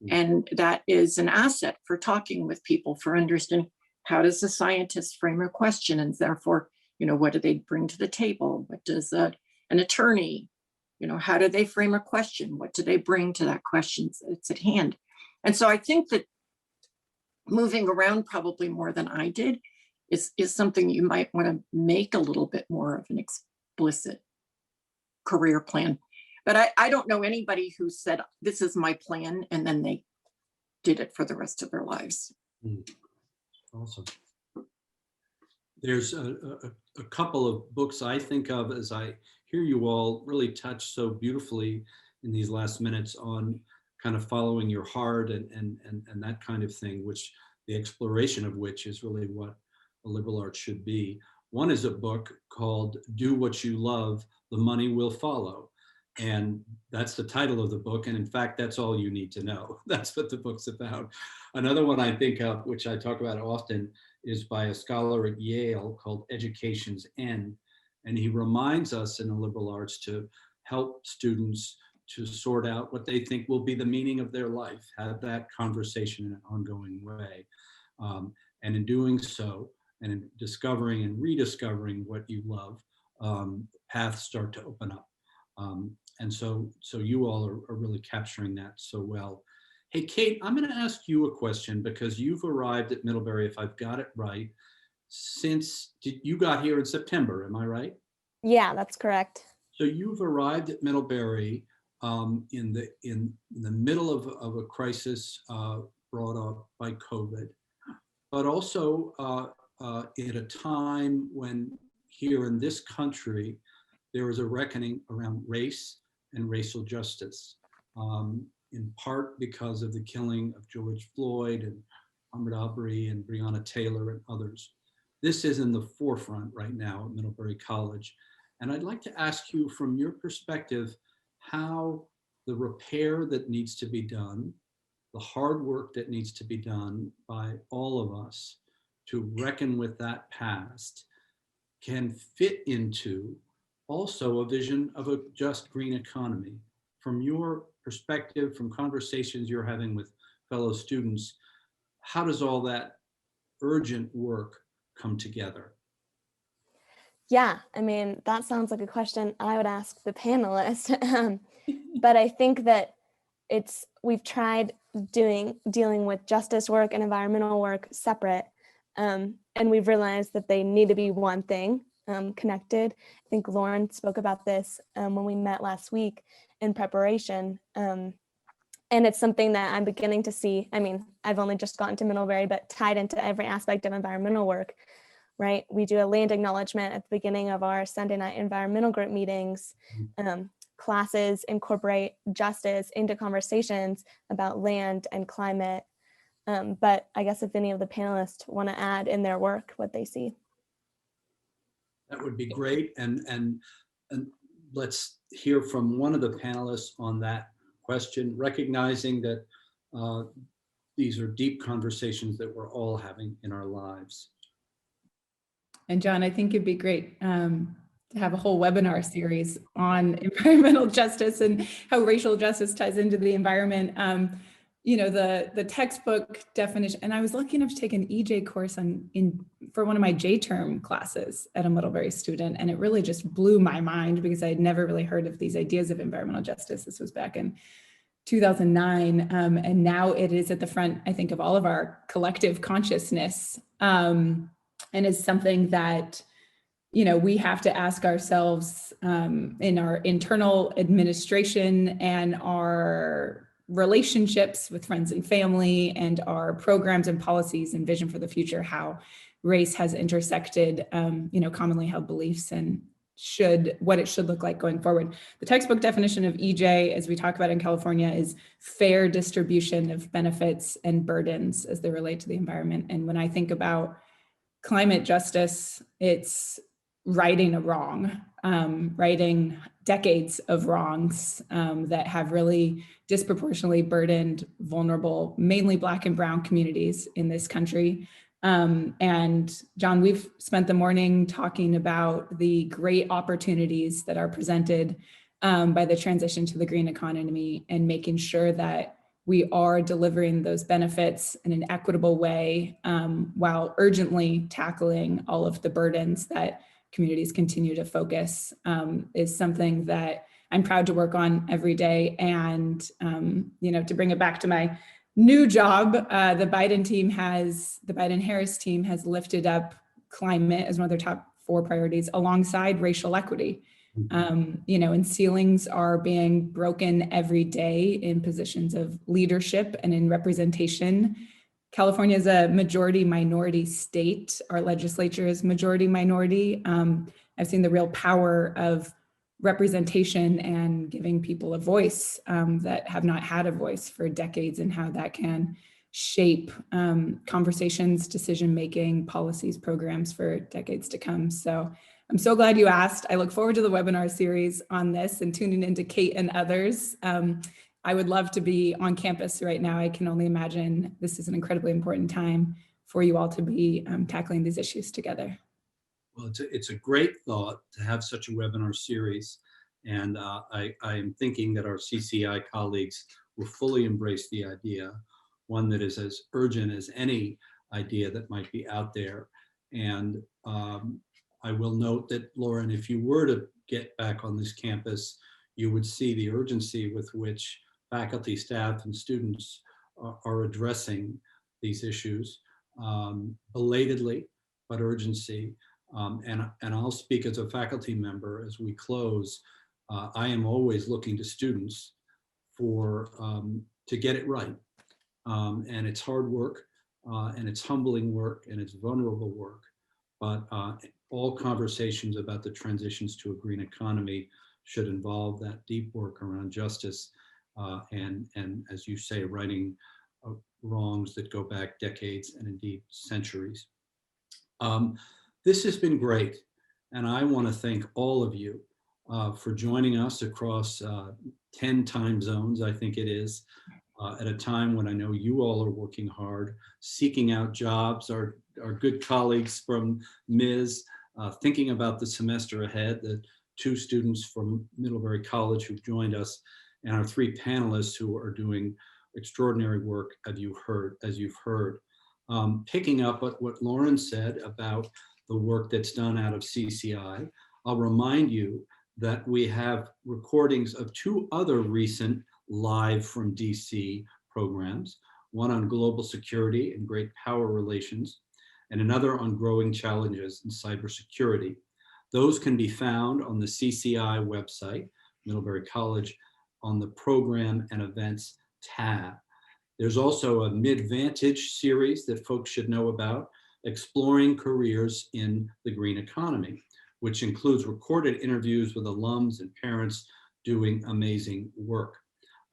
And that is an asset for talking with people, for understanding how does a scientist frame a question, and therefore, what do they bring to the table? What does an attorney, how do they frame a question? What do they bring to that question that's at hand? And so I think that moving around probably more than I did is something you might want to make a little bit more of an explicit career plan. But I don't know anybody who said, this is my plan, and then they did it for the rest of their lives. Awesome. There's a couple of books I think of as I hear you all really touch so beautifully in these last minutes on kind of following your heart and that kind of thing, which the exploration of which is really what a liberal arts should be. One is a book called Do What You Love, The Money Will Follow. And that's the title of the book. And in fact, that's all you need to know. That's what the book's about. Another one I think of, which I talk about often, is by a scholar at Yale called Education's End. And he reminds us in the liberal arts to help students to sort out what they think will be the meaning of their life, have that conversation in an ongoing way. And in doing so, and in discovering and rediscovering what you love, paths start to open up. And so you all are really capturing that so well. Hey, Kate, I'm going to ask you a question because you've arrived at Middlebury, if I've got it right, you got here in September, am I right? Yeah, that's correct. So you've arrived at Middlebury in the middle of a crisis brought up by COVID, but also at a time when here in this country, there was a reckoning around race and racial justice, in part because of the killing of George Floyd and Ahmaud Arbery and Breonna Taylor and others. This is in the forefront right now at Middlebury College. And I'd like to ask you, from your perspective, how the repair that needs to be done, the hard work that needs to be done by all of us to reckon with that past, can fit into also a vision of a just green economy. From your perspective, from conversations you're having with fellow students, how does all that urgent work come together? Yeah, I mean, that sounds like a question I would ask the panelists. But I think that we've tried dealing with justice work and environmental work separate, and we've realized that they need to be one thing, connected. I think Lauren spoke about this when we met last week in preparation. And it's something that I'm beginning to see. I mean, I've only just gotten to Middlebury, but tied into every aspect of environmental work, right? We do a land acknowledgement at the beginning of our Sunday night environmental group meetings. Classes incorporate justice into conversations about land and climate. But I guess if any of the panelists want to add in their work what they see. That would be great. And let's hear from one of the panelists on that question, recognizing that these are deep conversations that we're all having in our lives. And John, I think it'd be great to have a whole webinar series on environmental justice and how racial justice ties into the environment. the textbook definition, and I was lucky enough to take an EJ course for one of my J-term classes at a Middlebury student, and it really just blew my mind because I had never really heard of these ideas of environmental justice. This was back in 2009, and now it is at the front, I think, of all of our collective consciousness, and is something that we have to ask ourselves in our internal administration and our relationships with friends and family and our programs and policies and vision for the future, how race has intersected, commonly held beliefs and what it should look like going forward. The textbook definition of EJ, as we talk about in California, is fair distribution of benefits and burdens as they relate to the environment. And when I think about climate justice, it's righting a wrong, righting decades of wrongs that have really disproportionately burdened vulnerable, mainly Black and Brown communities in this country. And John, we've spent the morning talking about the great opportunities that are presented by the transition to the green economy and making sure that we are delivering those benefits in an equitable way while urgently tackling all of the burdens that communities continue to focus is something that I'm proud to work on every day. And, to bring it back to my new job, the Biden-Harris team has lifted up climate as one of their top 4 priorities alongside racial equity. And ceilings are being broken every day in positions of leadership and in representation. California is a majority minority state. Our legislature is majority minority. I've seen the real power of representation and giving people a voice that have not had a voice for decades, and how that can shape conversations, decision-making, policies, programs for decades to come. So I'm so glad you asked. I look forward to the webinar series on this and tuning into Kate and others. I would love to be on campus right now. I can only imagine this is an incredibly important time for you all to be tackling these issues together. Well, it's a great thought to have such a webinar series. And I am thinking that our CCI colleagues will fully embrace the idea, one that is as urgent as any idea that might be out there. And I will note that, Lauren, if you were to get back on this campus, you would see the urgency with which faculty, staff, and students are addressing these issues belatedly, but urgency. And I'll speak as a faculty member as we close. I am always looking to students to get it right. And it's hard work, and it's humbling work, and it's vulnerable work. But all conversations about the transitions to a green economy should involve that deep work around justice and as you say, righting wrongs that go back decades and indeed centuries. This has been great, and I want to thank all of you for joining us across 10 time zones, I think it is, at a time when I know you all are working hard, seeking out jobs, our good colleagues from Ms., thinking about the semester ahead, the 2 students from Middlebury College who've joined us, and our 3 panelists who are doing extraordinary work, as you've heard. Picking up what Lauren said about the work that's done out of CCI, I'll remind you that we have recordings of 2 other recent live from DC programs, one on global security and great power relations, and another on growing challenges in cybersecurity. Those can be found on the CCI website, Middlebury College, on the program and events tab. There's also a mid-vantage series that folks should know about, exploring careers in the green economy, which includes recorded interviews with alums and parents doing amazing work.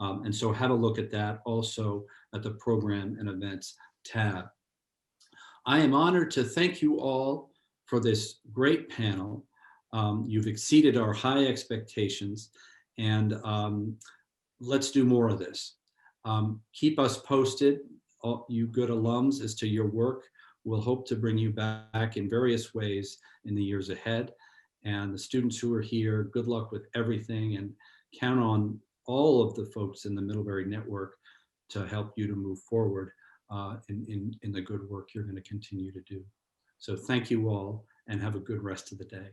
And so have a look at that also at the program and events tab. I am honored to thank you all for this great panel. You've exceeded our high expectations, and let's do more of this. Keep us posted, all you good alums, as to your work. We'll hope to bring you back in various ways in the years ahead. And the students who are here, good luck with everything, and count on all of the folks in the Middlebury Network to help you to move forward in the good work you're going to continue to do. So thank you all and have a good rest of the day.